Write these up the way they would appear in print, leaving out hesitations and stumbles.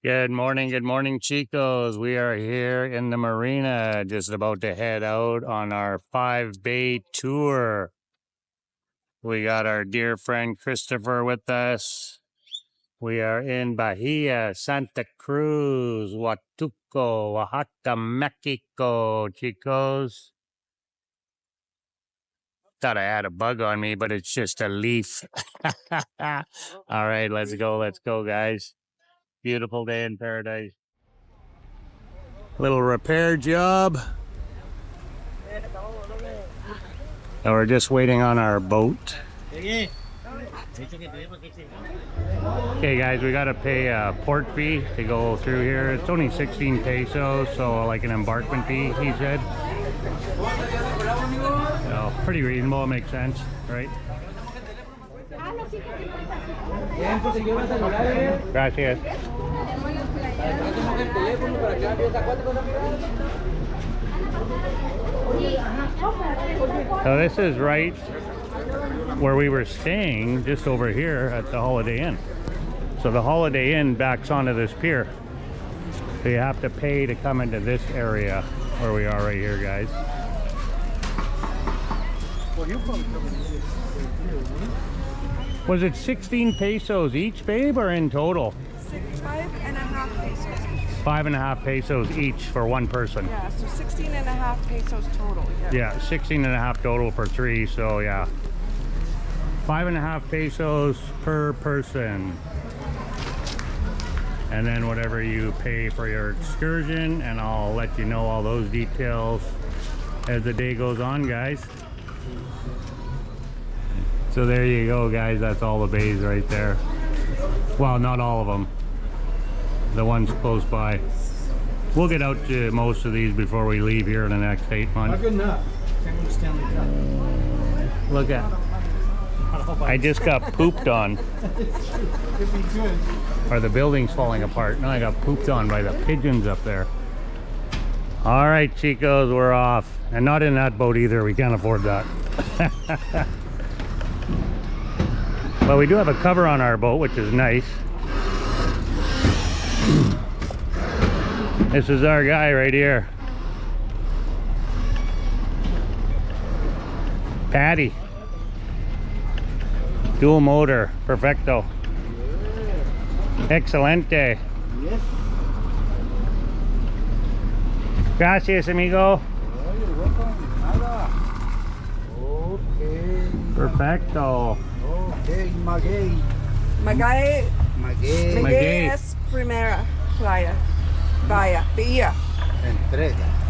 Good morning, Chicos. We are here in the marina, just about to head out on our 5-bay tour. We got our dear friend Christopher with us. We are in Bahia, Santa Cruz, Huatulco, Oaxaca, Mexico, Chicos. Thought I had a bug on me, but it's just a leaf. All right, let's go, guys. Beautiful day in paradise. Little repair job. And we're just waiting on our boat. Okay, guys, we gotta pay a port fee to go through here. It's only 16 pesos, so like an embarkment fee, he said. So pretty reasonable, it makes sense, right? Gracias. So this is right where we were staying, just over here at the Holiday Inn. So the Holiday Inn backs onto this pier. So you have to pay to come into this area where we are right here, guys. Was it 16 pesos each, babe, or in total? 5.5 pesos each. 5.5 pesos each for one person. Yeah, so 16.5 pesos total. Yeah, 16.5 total for three, so yeah. 5.5 pesos per person. And then whatever you pay for your excursion, and I'll let you know all those details as the day goes on, guys. So there you go, guys. That's all the bays right there. Well, not all of them. The ones close by. We'll get out to most of these before we leave here in the next 8 months. Good enough. Look at. I just got pooped on. Or the building's falling apart. No, I got pooped on by the pigeons up there. All right, Chicos, we're off. And not in that boat either. We can't afford that. Well, we do have a cover on our boat, which is nice. This is our guy right here. Patty. Dual motor. Perfecto. Excelente. Yes. Gracias, amigo. Oh, you're welcome. Nada. Okay. Perfecto. Okay, Maguey. Maguey. Maguey. Maguey. Es primera playa. Bahia.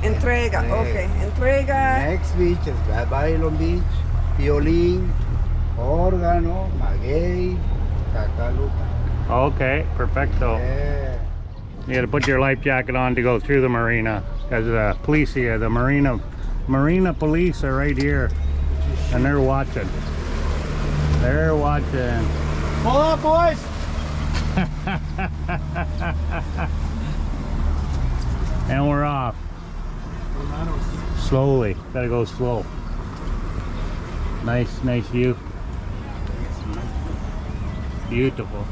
Entrega. Okay. Entrega. Next beach is Violin Beach, Violin, Órgano, Maguey, Cacaluca. Okay, perfecto. Yeah. You got to put your life jacket on to go through the marina, because the police here, the marina police are right here, and they're watching. They're watching. Pull up, boys. And we're off. Slowly. Gotta go slow. Nice view. Beautiful.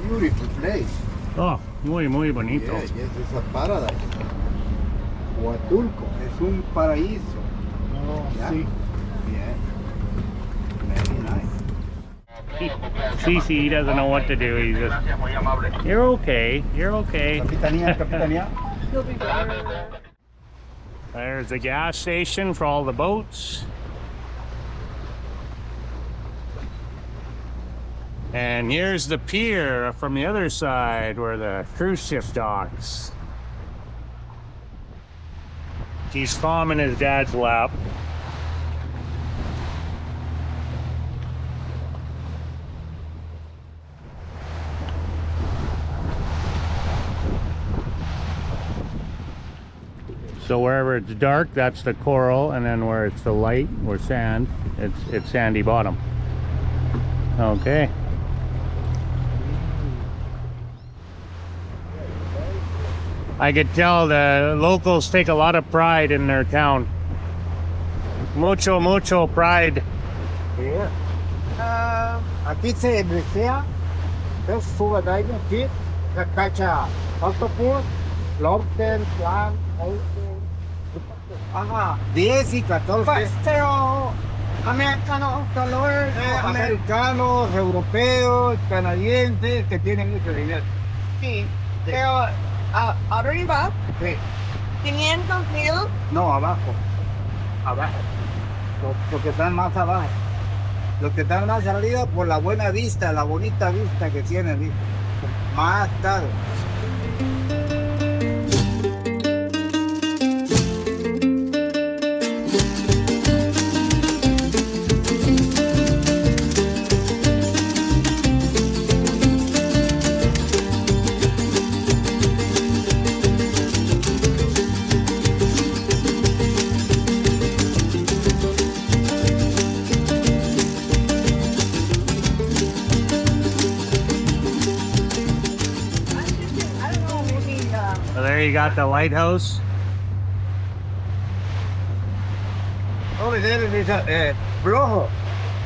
Beautiful place. Oh, muy bonito. Yes, it's a paradise. Huatulco es un paraíso. Oh, Yeah. sí. Yeah. Very nice. Cece, he doesn't know what to do. He's just, you're okay. Capitanía. He'll be better. There's the gas station for all the boats. And here's the pier from the other side where the cruise ship docks. He's calm in his dad's lap. So wherever it's dark, that's the coral, and then where it's the light or sand, it's sandy bottom. Okay. I could tell the locals take a lot of pride in their town. Mucho pride. Yeah. Aquí se brecea. There's scuba diving here. cacha, octopus, lobster, clam, oyster. Ajá, 10 y 14. Pero americano, color, Americanos, europeos, canadienses que tienen mucho dinero. sí. Pero arriba, Sí. 500,000. No, abajo. Abajo. Los que están más abajo. Los que están más arriba por la buena vista, la bonita vista que tienen. ¿Viste? Más caro. I don't know, maybe So there you got the lighthouse. Over there is a blojo.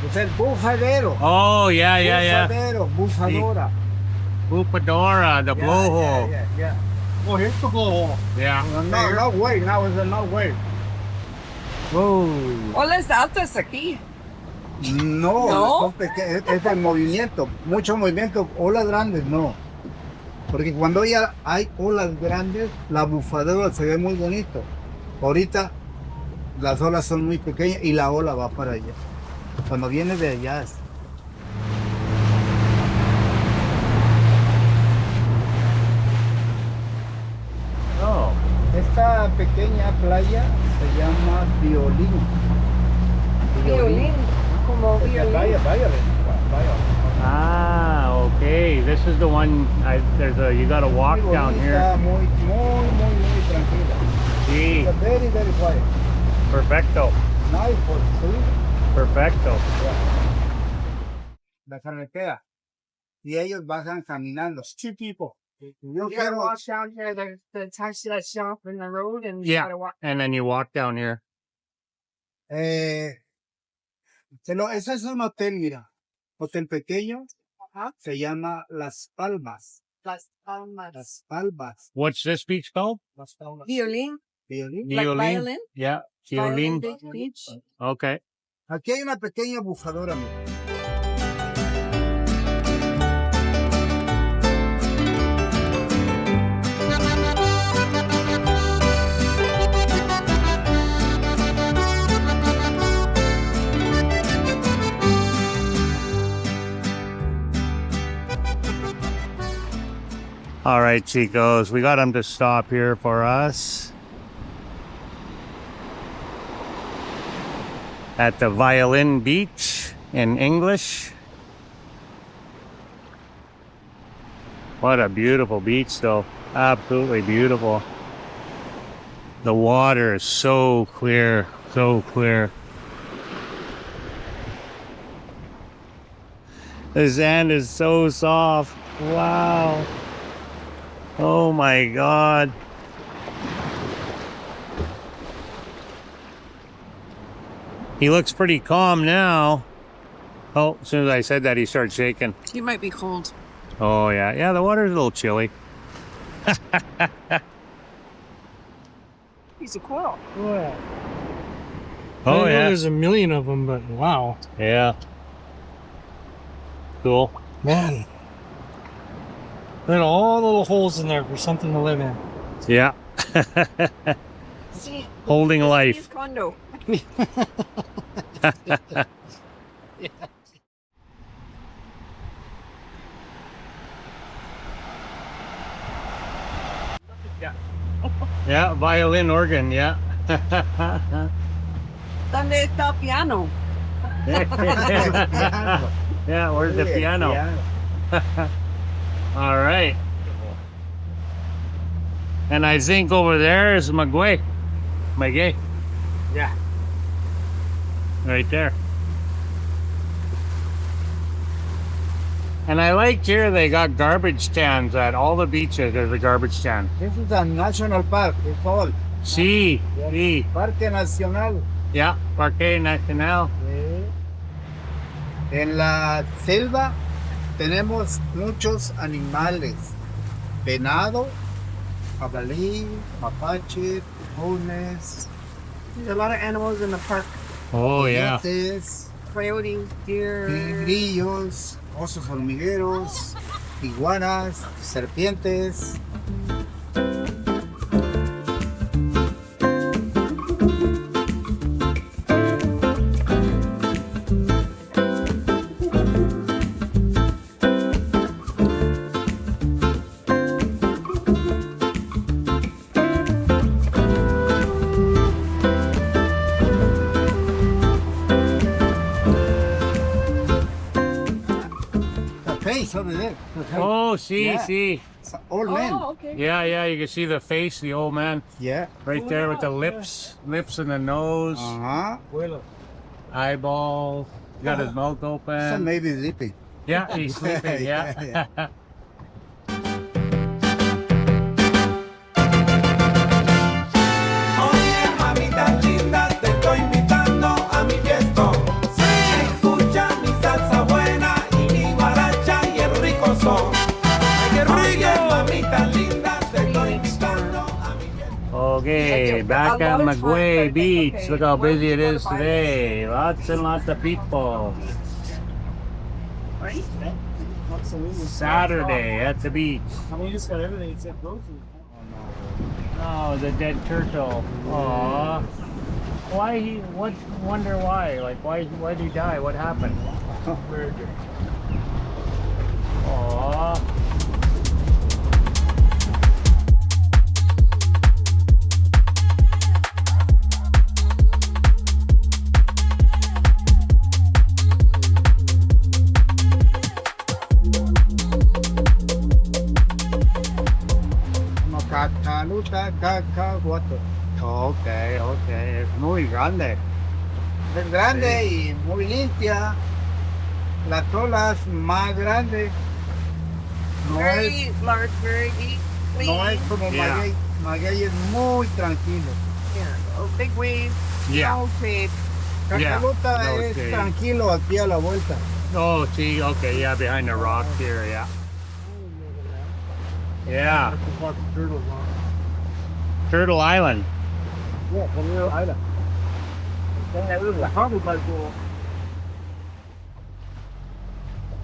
Es el bufadero. Oh, yeah, yeah, yeah. Bufadero, bufadora. Bupadora, the blowhole. Yeah. Oh, here's the blowhole. Yeah. No way. Now it's a no way. Whoa. olas altas aquí. No, ¿No? son es el movimiento, mucho movimiento, olas grandes no. Porque cuando ya hay olas grandes, la bufadora se ve muy bonito. Ahorita las olas son muy pequeñas y la ola va para allá. Cuando viene de allá es... Oh. Esta pequeña playa se llama Violín. Violín, como violín. Violin. Ah, okay. This is the one. You got to walk down here. Muy tranquila. Sí. It's very, very quiet. Perfecto. Nice for sleep. Perfecto. La carretera. Y ellos bajan caminando. Two people. Yo You gotta quiero... walk down here. There's the taxi that's shop in the road, and you Yeah. gotta walk. And then you walk down here. ese es un hotel, mira. Hotel pequeño. Ajá. Se llama Las Palmas. Las Palmas. Las Palmas. What's this beach called? Las Palmas. Violín. Violín. Like violin? Yeah. Violin Violin. Beach. Okay. Aquí hay una pequeña bufadora, mira. All right, chicos. We got them to stop here for us at the Violin Beach in English. What a beautiful beach, though. Absolutely beautiful. The water is so clear, so clear. The sand is so soft. Wow. Oh my God. He looks pretty calm now. Oh, as soon as I said that, he started shaking. You might be cold. Oh, yeah. Yeah, the water's a little chilly. He's a coral. Yeah. Oh, I know yeah. There's a million of them, but wow. Yeah. Cool. Man. Look at all the little holes in there for something to live in. Yeah. See, Holding his life. condo. Yeah, violin organ, yeah. ¿Dónde está el piano? Yeah, where's the piano? All right. And I think over there is Maguey. Maguey. Yeah. Right there. And I liked here they got garbage cans at all the beaches. There's a garbage can. This is a national park. It's all. Sí, Yeah. sí. Parque Nacional. Yeah, Parque Nacional. En la selva tenemos muchos animales. venado, jabalí, mapache, tiburones, There's a lot of animals in the park. Oh, yeah. coyotes, Coyotes, deer. grillos, osos hormigueros, iguanas, serpientes. The face over there. The face. Oh, see, Yeah. see. It's an old man. Oh, okay. Yeah, yeah, you can see the face, the old man. Yeah. Right there with the lips and the nose, Uh-huh. eyeballs. Got his mouth So open. maybe sleeping. Yeah, he's sleeping, yeah. Yeah, Oye, mamita linda, te estoy invitando a mi fiesta. Escucha mi salsa buena y mi guaracha y el rico son. Oye, mamita linda, te estoy invitando a mi fiesta. Okay, back at Maguey Beach. Look how busy it is today. Lots and lots of people. Saturday at the beach. I mean, you just got everything except groceries. Oh, the dead turtle. Aww. Why he? What? Wonder why? Like why? Why did he die? What happened? Aww. Cacaluta, cacahuato. Okay, okay. Es muy grande. Es grande y muy limpia. Las olas más grandes. No es, Very large, very deep. no es como Yeah. Maguey. Maguey es muy tranquilo. Yeah. Oh, big waves. Yeah. No shade. Yeah, Cacaluta no es shade. tranquilo aquí a la vuelta. Oh, see, okay, yeah, behind the rock here, yeah. Yeah, Turtle Island. Yeah, por el island.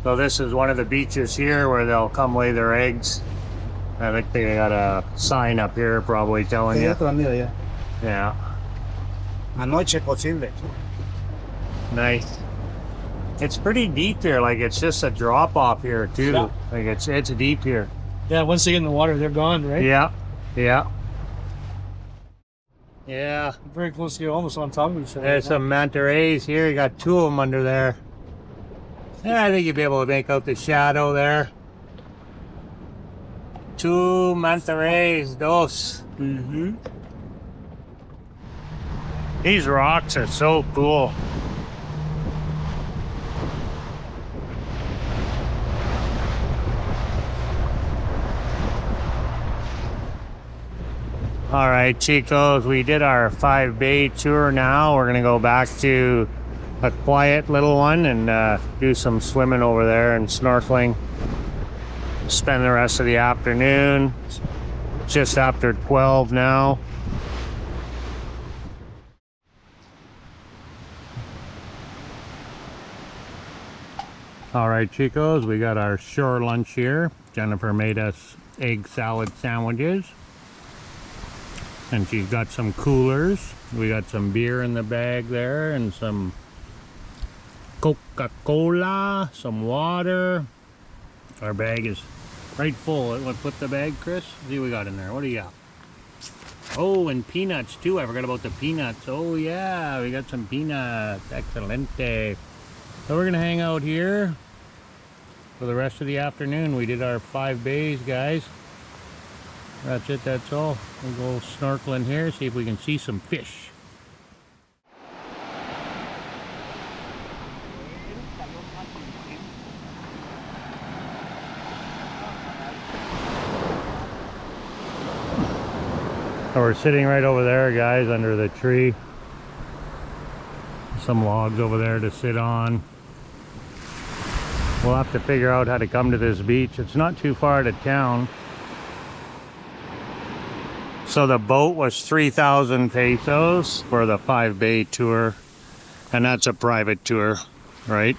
So this is one of the beaches here where they'll come lay their eggs. I think they got a sign up here probably telling Hay you. otra, mira ya. Yeah, Anoche posible. nice. It's pretty deep here, like it's just a drop off here too. Yeah. Like it's deep here. Yeah, once they get in the water, they're gone, right? Yeah, yeah. Yeah, Very close to you, almost on top of each other. there's some manta rays here. You got two of them under there. Yeah, I think you'll be able to make out the shadow there. Two manta rays, dos. Mm-hmm. These rocks are so cool. All right, chicos, we did our 5-bay tour now. We're gonna go back to a quiet little one and do some swimming over there and snorkeling. Spend the rest of the afternoon. Just after 12 now. All right, chicos, we got our shore lunch here. Jennifer made us egg salad sandwiches. And she's got some coolers. We got some beer in the bag there and some Coca-Cola, some water. Our bag is right full. Let's flip the bag, Chris. See what we got in there. What do you got? Oh, and peanuts too. I forgot about the peanuts. Oh yeah, we got some peanuts. Excelente. So we're gonna hang out here for the rest of the afternoon. We did our 5 bays, guys. That's it, that's all. We'll go snorkeling here, see if we can see some fish. So we're sitting right over there, guys, under the tree. Some logs over there to sit on. We'll have to figure out how to come to this beach. It's not too far out of town. So the boat was 3,000 pesos for the 5-bay tour. And that's a private tour, right?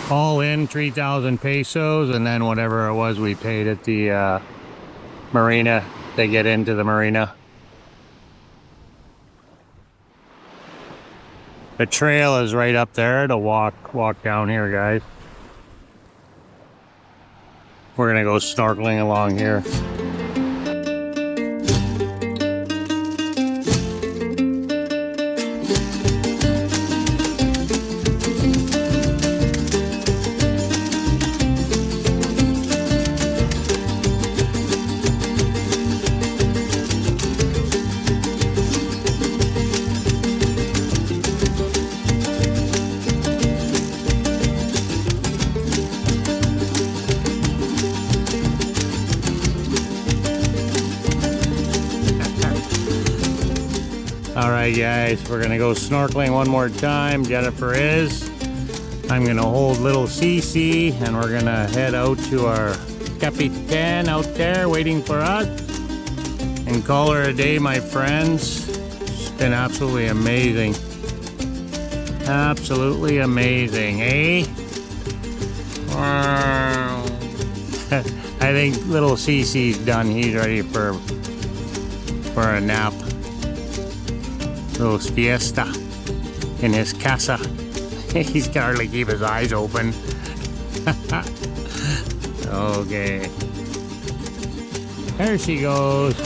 All in 3,000 pesos, and then whatever it was we paid at the marina to get into the marina. The trail is right up there to walk down here, guys. We're gonna go snorkeling along here. Alright guys, we're gonna go snorkeling one more time. Jennifer is. I'm gonna hold little Cece and we're gonna head out to our Capitan out there waiting for us and call her a day, my friends. It's been absolutely amazing. Absolutely amazing, eh? Wow. I think little Cece's done. He's ready for a nap. Little fiesta in his casa. He's can hardly keep his eyes open. Okay. There she goes.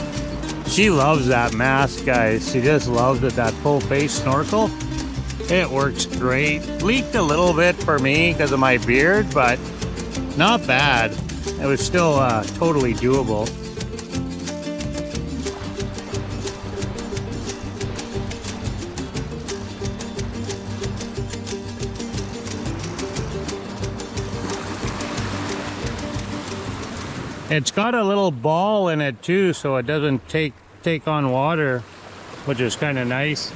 She loves that mask, guys. She just loves it, that full face snorkel. It works great. Leaked a little bit for me because of my beard, but not bad. It was still totally doable. It's got a little ball in it too, so it doesn't take on water, which is kind of nice.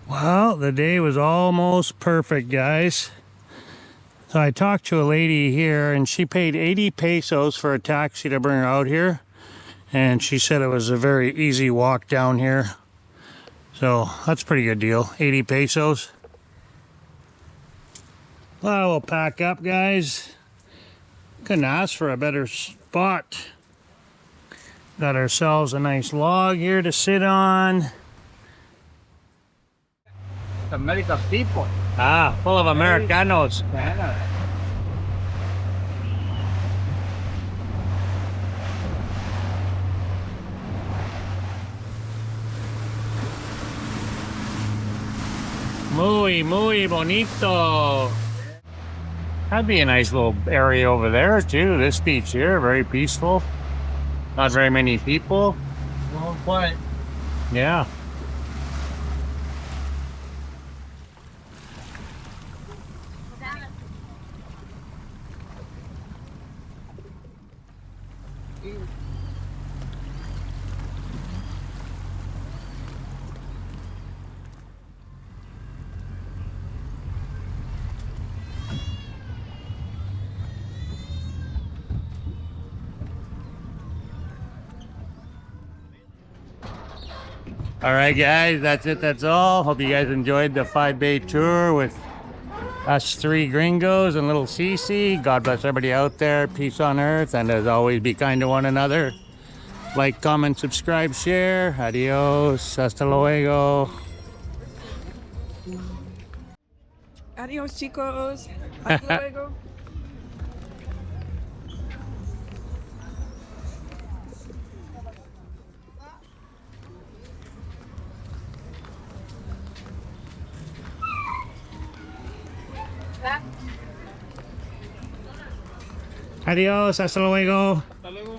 Well, the day was almost perfect, guys. So I talked to a lady here and she paid 80 pesos for a taxi to bring her out here. And she said it was a very easy walk down here. So that's a pretty good deal, 80 pesos. Well, we'll pack up, guys. Couldn't ask for a better spot. Got ourselves a nice log here to sit on. America's people. Ah, full of Americanos. Muy bonito. That'd be a nice little area over there too. This beach here, very peaceful. Not very many people. Well, quiet. Yeah. All right, guys, that's it. That's all. Hope you guys enjoyed the 5-bay tour with us 3 gringos and little Cece. God bless everybody out there. Peace on earth. And as always, be kind to one another. Like, comment, subscribe, share. Adios. Hasta luego. Adios, chicos. Hasta luego. Adios. Hasta luego. Hasta luego.